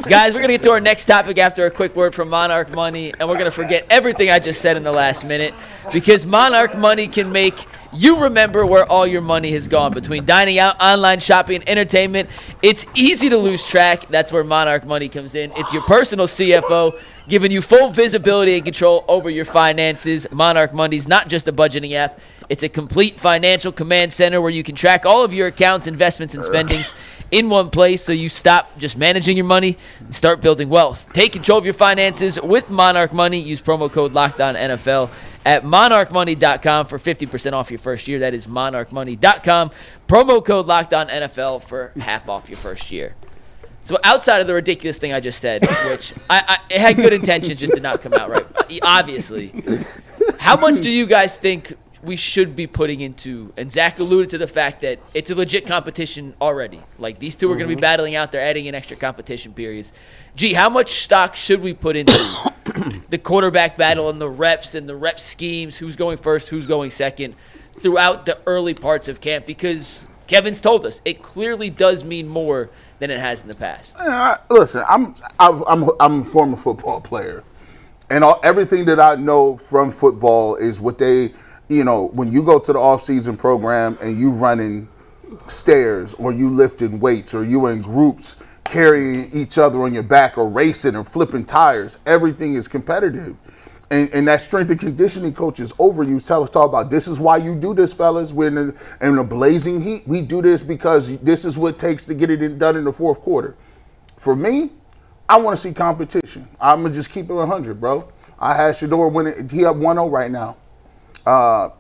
Guys, we're going to get to our next topic after a quick word from Monarch Money, and we're going to forget everything I just said in the last minute, because Monarch Money can make you remember where all your money has gone. Between dining out, online shopping, and entertainment, it's easy to lose track. That's where Monarch Money comes in. It's your personal CFO, giving you full visibility and control over your finances. Monarch Money is not just a budgeting app. It's a complete financial command center where you can track all of your accounts, investments, and spendings in one place, so you stop just managing your money and start building wealth. Take control of your finances with Monarch Money. Use promo code LOCKEDONNFL at monarchmoney.com for 50% off your first year. That is monarchmoney.com. Promo code LOCKEDONNFL for half off your first year. So outside of the ridiculous thing I just said, which it had good intentions, just did not come out right, obviously, how much do you guys think we should be putting into, and Zach alluded to the fact that it's a legit competition already. Like, these two are going to be battling out. They're adding in extra competition periods. Gee, how much stock should we put into the quarterback battle and the rep schemes, who's going first, who's going second, throughout the early parts of camp? Because Kevin's told us it clearly does mean more than it has in the past. Listen, I'm a former football player, and everything that I know from football is what they – when you go to the off-season program and you running stairs or you lifting weights or you in groups carrying each other on your back or racing or flipping tires, everything is competitive. And that strength and conditioning coach is over you. Talk about, this is why you do this, fellas. We're in a blazing heat. We do this because this is what it takes to get it done in the fourth quarter. For me, I want to see competition. I'm going to just keep it 100, bro. I had Shedeur winning. He up 1-0 right now. There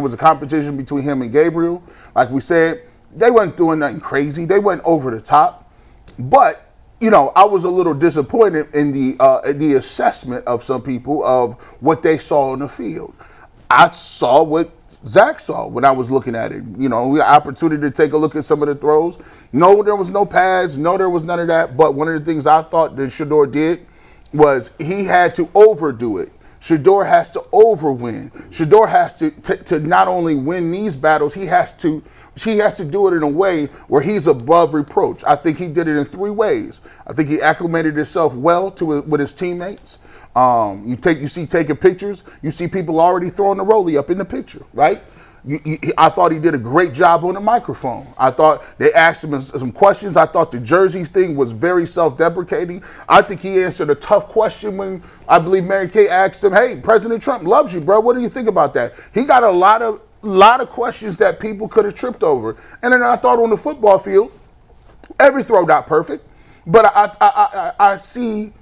was a competition between him and Gabriel. Like we said, they weren't doing nothing crazy. They went over the top. But, I was a little disappointed in the assessment of some people of what they saw on the field. I saw what Zach saw when I was looking at it. We had opportunity to take a look at some of the throws. No, there was no pads. No, there was none of that. But one of the things I thought that Shedeur did was he had to overdo it. Shedeur has to overwin. Shedeur has to not only win these battles, he has to do it in a way where he's above reproach. I think he did it in 3 ways. I think he acclimated himself well with his teammates. You see taking pictures. You see people already throwing the rollie up in the picture, right? I thought he did a great job on the microphone. I thought they asked him some questions. I thought the jerseys thing was very self-deprecating. I think he answered a tough question when I believe Mary Kay asked him, "Hey, President Trump loves you, bro. What do you think about that?" He got a lot of questions that people could have tripped over. And then I thought on the football field, every throw not perfect, but I see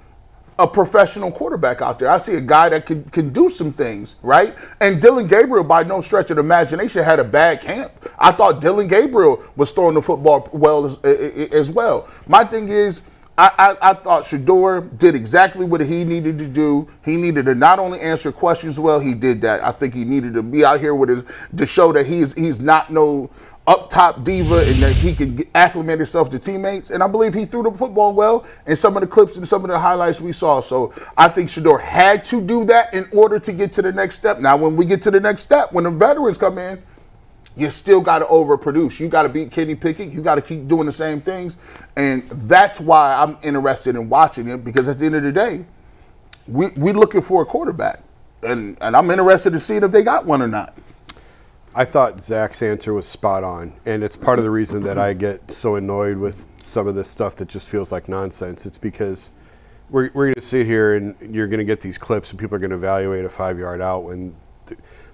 a professional quarterback out there. I see a guy that can do some things, right? And Dillon Gabriel, by no stretch of the imagination, had a bad camp. I thought Dillon Gabriel was throwing the football well as well. My thing is, I thought Shedeur did exactly what he needed to do. He needed to not only answer questions well, he did that. I think he needed to be out here to show that he's not no up top diva and that he can acclimate himself to teammates. And I believe he threw the football well in some of the clips and some of the highlights we saw. So I think Shedeur had to do that in order to get to the next step. Now, when we get to the next step, when the veterans come in, you still got to overproduce. You got to beat Kenny Pickett. You got to keep doing the same things. And that's why I'm interested in watching it, because at the end of the day, we're looking for a quarterback. And I'm interested in seeing if they got one or not. I thought Zach's answer was spot on, and it's part of the reason that I get so annoyed with some of this stuff that just feels like nonsense. It's because we're going to sit here and you're going to get these clips and people are going to evaluate a 5-yard out.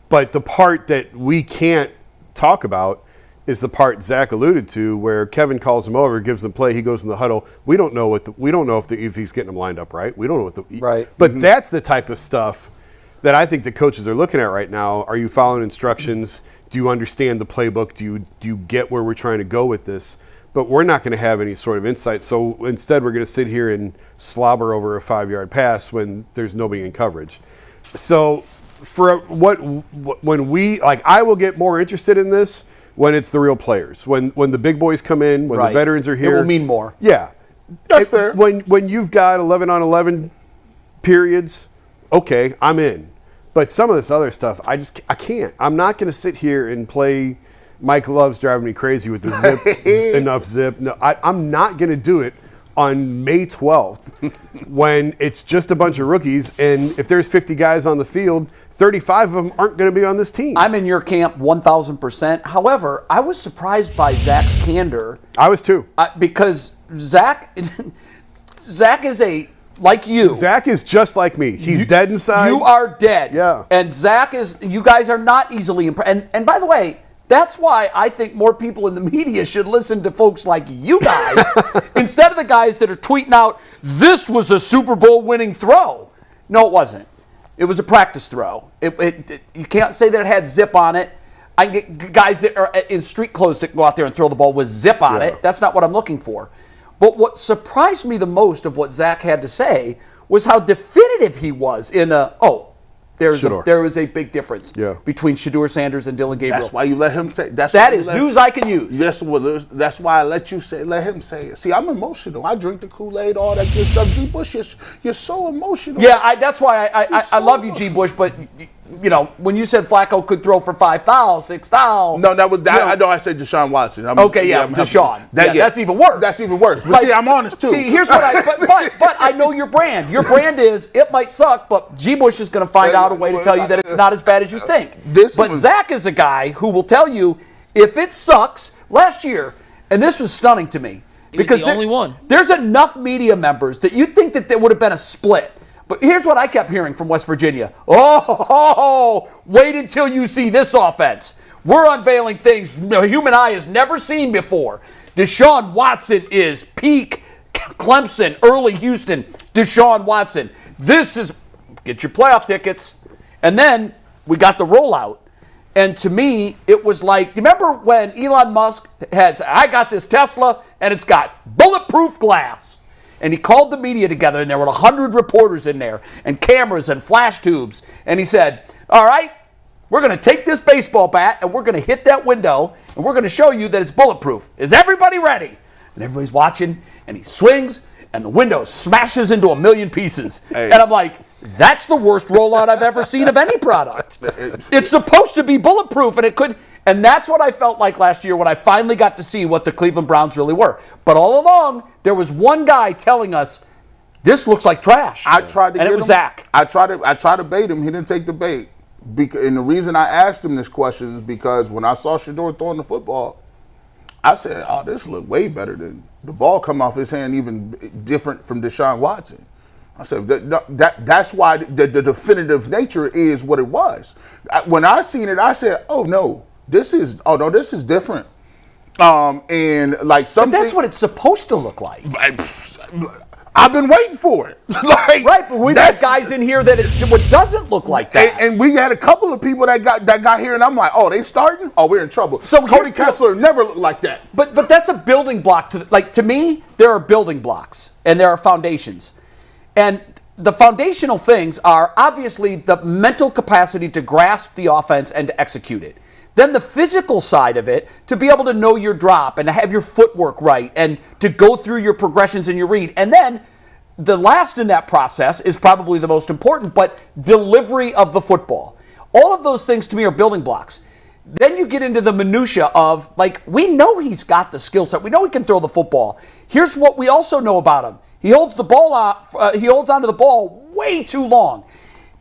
But the part that we can't talk about is the part Zach alluded to, where Kevin calls him over, gives them play, he goes in the huddle. We don't know if he's getting them lined up right. We don't know right. But that's the type of stuff that I think the coaches are looking at right now. Are you following instructions? Do you understand the playbook? Do you get where we're trying to go with this? But we're not going to have any sort of insight. So instead, we're going to sit here and slobber over a 5-yard pass when there's nobody in coverage. So I will get more interested in this when it's the real players. When the big boys come in, when the veterans are here. It will mean more. Yeah. That's fair. When you've got 11-on-11 periods, okay, I'm in. But some of this other stuff, I can't. I'm not going to sit here and play Mike Love's driving me crazy with the zip, enough zip. No, I'm not going to do it on May 12th when it's just a bunch of rookies, and if there's 50 guys on the field, 35 of them aren't going to be on this team. I'm in your camp 1,000%. However, I was surprised by Zach's candor. I was too. Because Zach is like you. Zach is just like me. He's dead inside. You are dead. Yeah. And Zach you guys are not easily impressed. And by the way, that's why I think more people in the media should listen to folks like you guys instead of the guys that are tweeting out, this was a Super Bowl winning throw. No, it wasn't. It was a practice throw. You can't say that it had zip on it. I get guys that are in street clothes that go out there and throw the ball with zip on it. That's not what I'm looking for. But what surprised me the most of what Zach had to say was how definitive he was in there is a big difference between Shedeur Sanders and Dillon Gabriel. That's why you let him say. That is news I can use. Yes, well, that's why I let him say it. See, I'm emotional. I drink the Kool-Aid, all that good stuff. G. Bush, you're so emotional. Yeah, that's why I love you, G. Bush, but you know, when you said Flacco could throw for 5,000, 6,000. No, that was that. I know I said Deshaun Watson. Deshaun. That's even worse. That's even worse. But see, I'm honest too. See, here's what but I know your brand. Your brand is, it might suck, but G. Bush is going to find out a way to tell you that it's not as bad as you think. Zach is a guy who will tell you if it sucks. Last year, and this was stunning to me. Because the only one. There's enough media members that you'd think that there would have been a split. But here's what I kept hearing from West Virginia. Wait until you see this offense. We're unveiling things the human eye has never seen before. Deshaun Watson is peak Clemson, early Houston, Deshaun Watson. This is, get your playoff tickets. And then we got the rollout. And to me, it was like, do you remember when Elon Musk I got this Tesla and it's got bulletproof glass? And he called the media together, and there were 100 reporters in there, and cameras and flash tubes. And he said, all right, we're going to take this baseball bat, and we're going to hit that window, and we're going to show you that it's bulletproof. Is everybody ready? And everybody's watching, and he swings, and the window smashes into a million pieces. Hey. And I'm like, that's the worst rollout I've ever seen of any product. It's supposed to be bulletproof, and it couldn't. And that's what I felt like last year when I finally got to see what the Cleveland Browns really were. But all along, there was one guy telling us, this looks like trash. I tried to and get it was him. Zach. I tried to bait him. He didn't take the bait. And the reason I asked him this question is because when I saw Shedeur throwing the football, I said, oh, this looked way better than the ball come off his hand, even different from Deshaun Watson. I said, that's why the definitive nature is what it was. When I seen it, I said, this is different. And like something. But that's what it's supposed to look like. I've been waiting for it. Right, but we've got guys in here that what doesn't look like that. And we had a couple of people that got here, and I'm like, they starting? Oh, we're in trouble. So Cody Kessler never looked like that. But that's a building block to me. There are building blocks and there are foundations, and the foundational things are obviously the mental capacity to grasp the offense and to execute it. Then the physical side of it, to be able to know your drop and to have your footwork right and to go through your progressions and your read. And then the last in that process is probably the most important, but delivery of the football. All of those things to me are building blocks. Then you get into the minutia of, like, we know he's got the skill set. We know he can throw the football. Here's what we also know about him. He holds the ball he holds onto the ball way too long.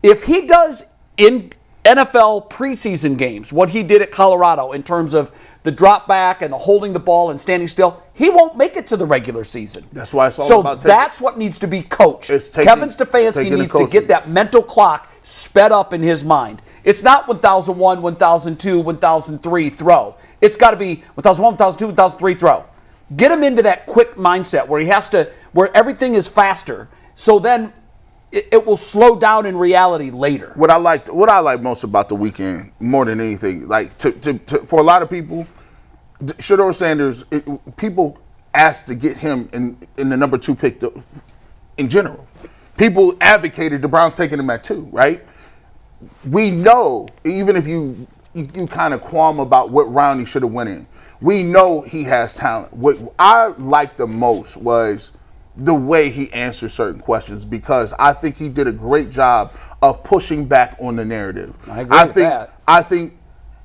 If he does in NFL preseason games, what he did at Colorado in terms of the drop back and the holding the ball and standing still, he won't make it to the regular season. That's why it's all about that's what needs to be coached. Kevin Stefanski needs to get that mental clock sped up in his mind. It's not 1001, 1002, 1003 throw. It's got to be 1001, 1002, 1003 throw. Get him into that quick mindset where everything is faster. So then it will slow down in reality later. What I like most about the weekend, more than anything, like for a lot of people, Shedeur Sanders, people asked to get him in the number 2 pick in general. People advocated the Browns taking him at 2, right? We know, even if you kind of qualm about what round he should have went in, we know he has talent. What I liked the most was the way he answered certain questions, because I think he did a great job of pushing back on the narrative. I agree with that. I think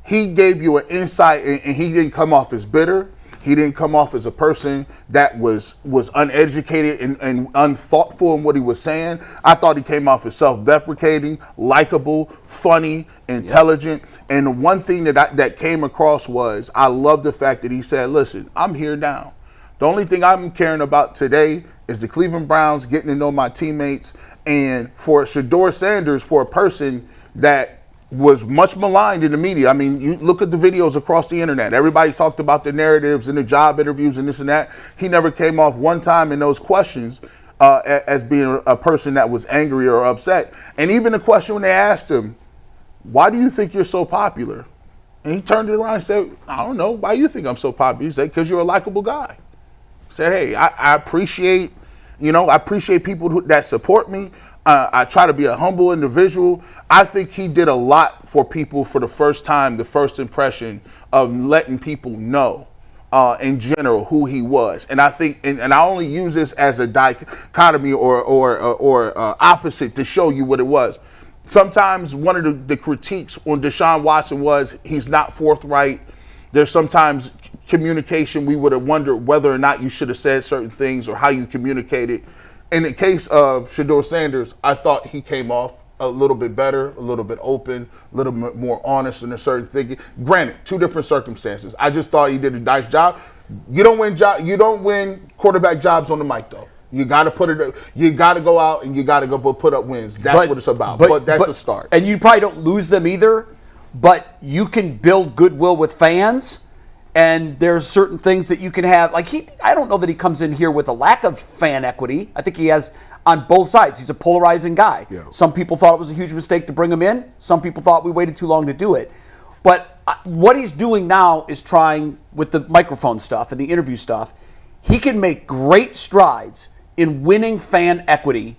he gave you an insight, and he didn't come off as bitter. He didn't come off as a person that was uneducated and unthoughtful in what he was saying. I thought he came off as self-deprecating, likable, funny, intelligent. And the one thing that came across was, I love the fact that he said, listen, I'm here now. The only thing I'm caring about today is the Cleveland Browns, getting to know my teammates. And for Shedeur Sanders, for a person that was much maligned in the media. I mean, you look at the videos across the internet. Everybody talked about the narratives and the job interviews and this and that. He never came off one time in those questions as being a person that was angry or upset. And even the question when they asked him, why do you think you're so popular? And he turned it around and said, I don't know. Why do you think I'm so popular? He said, because you're a likable guy. He said, hey, I appreciate, I appreciate people that support me. I try to be a humble individual. I think he did a lot for people for the first time, the first impression of letting people know in general who he was. And I think, and I only use this as a dichotomy or opposite to show you what it was. Sometimes one of the critiques on Deshaun Watson was he's not forthright. There's sometimes communication we would have wondered whether or not you should have said certain things or how you communicated. In the case of Shedeur Sanders, I thought he came off a little bit better, a little bit open, a little bit more honest in a certain thing. Granted, two different circumstances. I just thought he did a nice job. You don't win quarterback jobs on the mic though. You got to you got to go out and you got to go put up wins. That's what it's about. But that's a start. And you probably don't lose them either, but you can build goodwill with fans. And there's certain things that you can have. I don't know that he comes in here with a lack of fan equity. I think he has on both sides. He's a polarizing guy. Yeah. Some people thought it was a huge mistake to bring him in. Some people thought we waited too long to do it. But what he's doing now is trying with the microphone stuff and the interview stuff. He can make great strides in winning fan equity.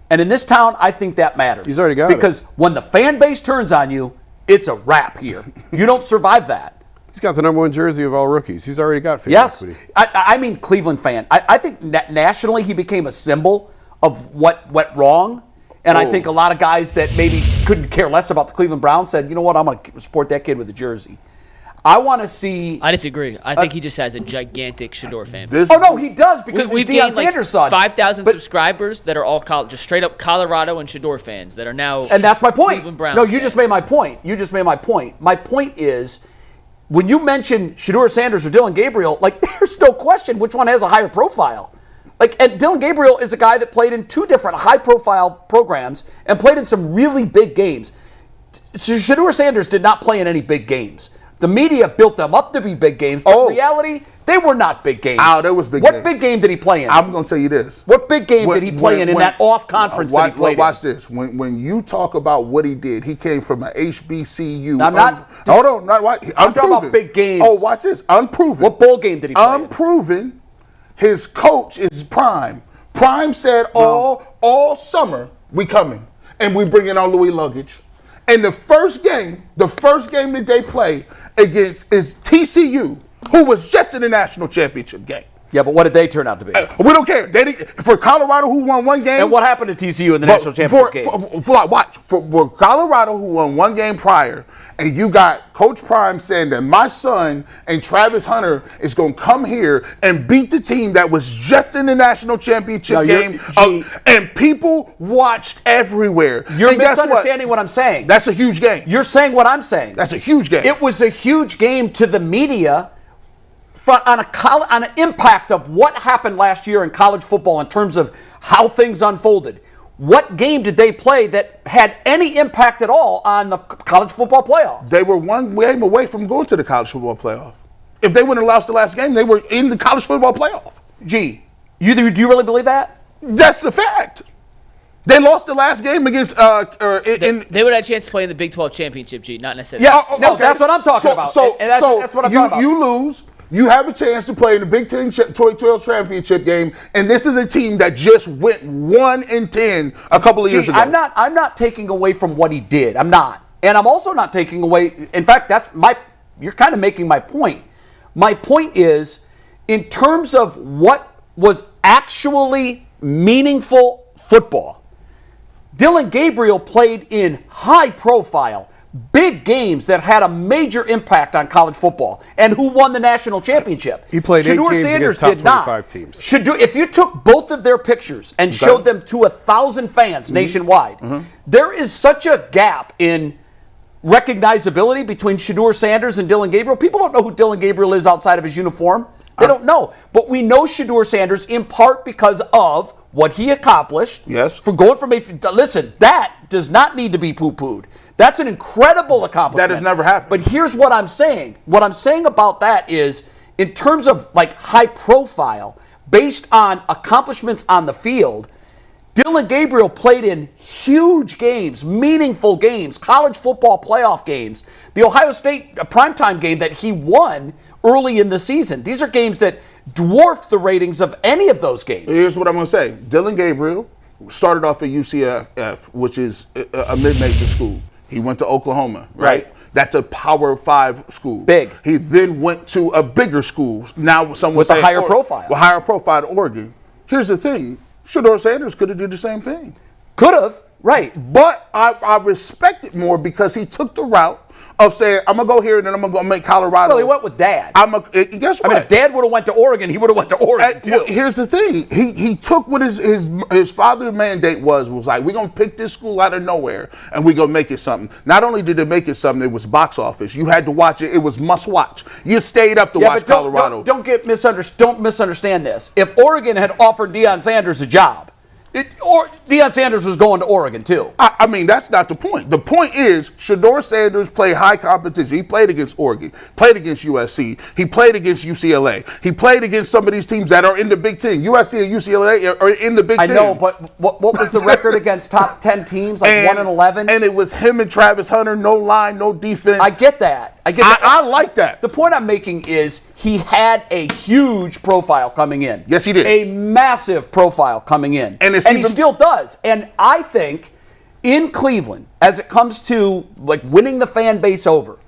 And in this town, I think that matters. He's already got it. Because when the fan base turns on you, it's a wrap here. You don't survive that. He's got the #1 jersey of all rookies. He's already got fan equity. I mean Cleveland fan. I think nationally he became a symbol of what went wrong. And I think a lot of guys that maybe couldn't care less about the Cleveland Browns said, you know what, I'm going to support that kid with a jersey. I want to see... I disagree. I think he just has a gigantic Shedeur fan. No, he does because we've Deion gained Sanders' son. 5,000 subscribers that are all just straight up Colorado and Shedeur fans that are now... And that's my point. Cleveland Browns No, you just made my point. My point is... When you mention Shedeur Sanders or Dillon Gabriel, there's no question which one has a higher profile. And Dillon Gabriel is a guy that played in 2 different high-profile programs and played in some really big games. Shedeur Sanders did not play in any big games. The media built them up to be big games, but in reality, they were not big games. There was big games. What big game did he play in? I'm going to tell you this. What big game did he play in that off-conference that he played in? Watch this. When you talk about what he did, he came from an HBCU. I'm not... Hold on. I'm talking about big games. Oh, watch this. Unproven. What bowl game did he play in? Unproven. His coach is Prime. Prime said all summer, we coming. And we bringing our Louis luggage. And the first game that they play against is TCU, who was just in the national championship game. Yeah, but what did they turn out to be? We don't care. For Colorado, who won 1 game. And what happened to TCU in the national championship game? For Colorado, who won 1 game prior, and you got Coach Prime saying that my son and Travis Hunter is going to come here and beat the team that was just in the national championship game. And people watched everywhere. You're misunderstanding what I'm saying. That's a huge game. You're saying what I'm saying. That's a huge game. It was a huge game to the media on an impact of what happened last year in college football in terms of how things unfolded. What game did they play that had any impact at all on the college football playoffs? They were 1 game away from going to the college football playoff. If they wouldn't have lost the last game, they were in the college football playoff. Do you really believe that? That's the fact. They lost the last game against. They would have a chance to play in the Big 12 championship, not necessarily. Yeah, okay. That's what I'm talking about. That's what I'm talking about. You lose. You have a chance to play in the Big 12 championship game, and this is a team that just went 1-10 a couple of years ago. I'm not taking away from what he did. I'm not, and I'm also not taking away. In fact, you're kind of making my point. My point is, in terms of what was actually meaningful football, Dillon Gabriel played in high-profile, big games that had a major impact on college football. And who won the national championship? He played 8 games against top 25 teams. Shedeur, if you took both of their pictures and showed them to 1,000 fans nationwide, there is such a gap in recognizability between Shedeur Sanders and Dillon Gabriel. People don't know who Dillon Gabriel is outside of his uniform. They don't know. But we know Shedeur Sanders in part because of what he accomplished. Yes. For going from listen, that does not need to be poo-pooed. That's an incredible accomplishment. That has never happened. But here's what I'm saying. What I'm saying about that is, in terms of like high profile, based on accomplishments on the field, Dillon Gabriel played in huge games, meaningful games, college football playoff games. The Ohio State primetime game that he won early in the season. These are games that dwarf the ratings of any of those games. Here's what I'm going to say. Dillon Gabriel started off at UCF, which is a mid-major school. He went to Oklahoma, right? That's a Power 5 school. Big. He then went to a bigger school. Now someone with a higher profile. With higher profile to Oregon. Here's the thing. Shedeur Sanders could have did the same thing. Could have, right. But I respect it more because he took the route of saying, I'm going to go here and then I'm going to go make Colorado. Well, he went with Dad. Guess what? I mean, if Dad would have went to Oregon, he would have went to Oregon, too. Well, here's the thing. He took what his father's mandate was like, we're going to pick this school out of nowhere and we're going to make it something. Not only did they make it something, it was box office. You had to watch it. It was must watch. You stayed up to watch Colorado. Don't misunderstand this. If Oregon had offered Deion Sanders a job, or Deion Sanders was going to Oregon, too. I mean, that's not the point. The point is, Shedeur Sanders played high competition. He played against Oregon, played against USC. He played against UCLA. He played against some of these teams that are in the Big Ten. USC and UCLA are in the Big Ten. I know, but what was the record against top 10 teams, like 1-11? And it was him and Travis Hunter, no line, no defense. I get that. I like that. The point I'm making is he had a huge profile coming in. Yes, he did. A massive profile coming in. And he still does. And I think in Cleveland, as it comes to like winning the fan base over,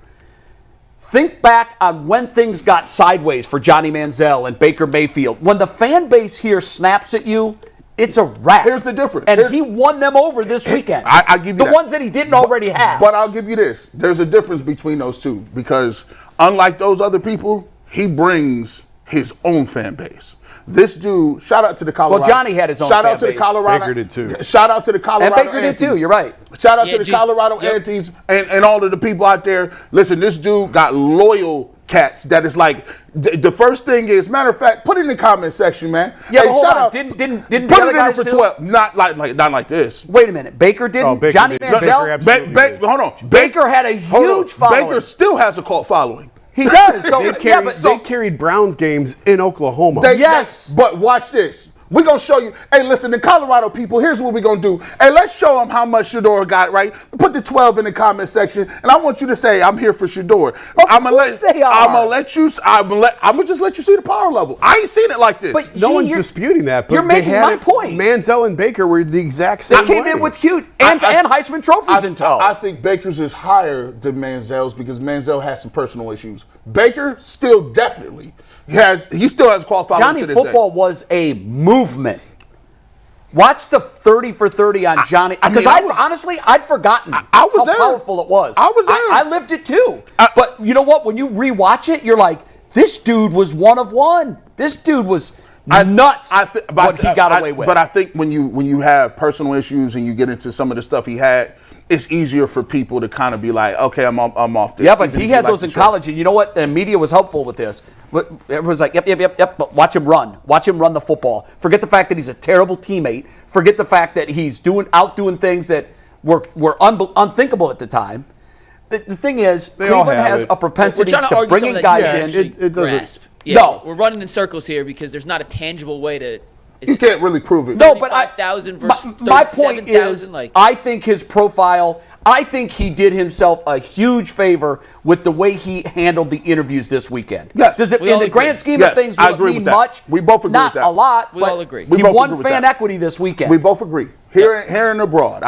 think back on when things got sideways for Johnny Manziel and Baker Mayfield. When the fan base here snaps at you, it's a wrap. Here's the difference. And he won them over this weekend. I give you the that. ones that he didn't already have. But I'll give you this. There's a difference between those two because unlike those other people, he brings his own fan base. This dude, shout out to the Colorado. Well, Johnny had his own fan base. Shout out to the Colorado. Baker did too. Shout out to the Colorado. And Baker did too, you're right. Shout out to the Colorado Antis and all of the people out there. Listen, this dude got loyal cats that is like, the first thing is, matter of fact, put it in the comment section, man. Yeah, hey, but hold shout on. out. Didn't put the it other in guys for do? 12. Not like this. Wait a minute. Baker didn't? Oh, Baker Johnny did. Manziel? Baker absolutely did. Hold on. Baker had a huge following. Baker still has a cult following. He does. So, They carried Browns games in Oklahoma. But watch this. We're going to show you. Hey, listen, the Colorado people, here's what we're going to do. Hey, let's show them how much Shedeur got, right? Put the 12 in the comment section, and I want you to say, I'm here for Shedeur. I'm going to just let you see the power level. I ain't seen it like this. But no one's disputing that. But you're making my point. Manziel and Baker were the exact same They came in with huge and Heisman trophies in tow. I think Baker's is higher than Manziel's because Manziel has some personal issues. Baker still definitely he still has qualified. Johnny football was a movement. Watch the 30 for 30 on Johnny. Because honestly, I'd forgotten how powerful it was. I was there. I lived it too. But you know what? When you rewatch it, you're like, this dude was one of one. This dude was nuts what he got away with. But I think when you have personal issues and you get into some of the stuff he had, it's easier for people to kind of be like, okay, I'm off this. Yeah, but he had those in college, and you know what? The media was helpful with this. Everyone's like, yep, but watch him run. Watch him run the football. Forget the fact that he's a terrible teammate. Forget the fact that he's outdoing things that were unthinkable at the time. The thing is, Cleveland has a propensity to bringing guys in. It doesn't. No. We're running in circles here because there's not a tangible way to... You can't really prove it. No, but my point is, I think his profile, I think he did himself a huge favor with the way he handled the interviews this weekend. Yes. Does it, in the grand scheme of things, will it mean much? We both agree with that. Not a lot, we but all agree. He won fan equity this weekend. We both agree. Here and abroad.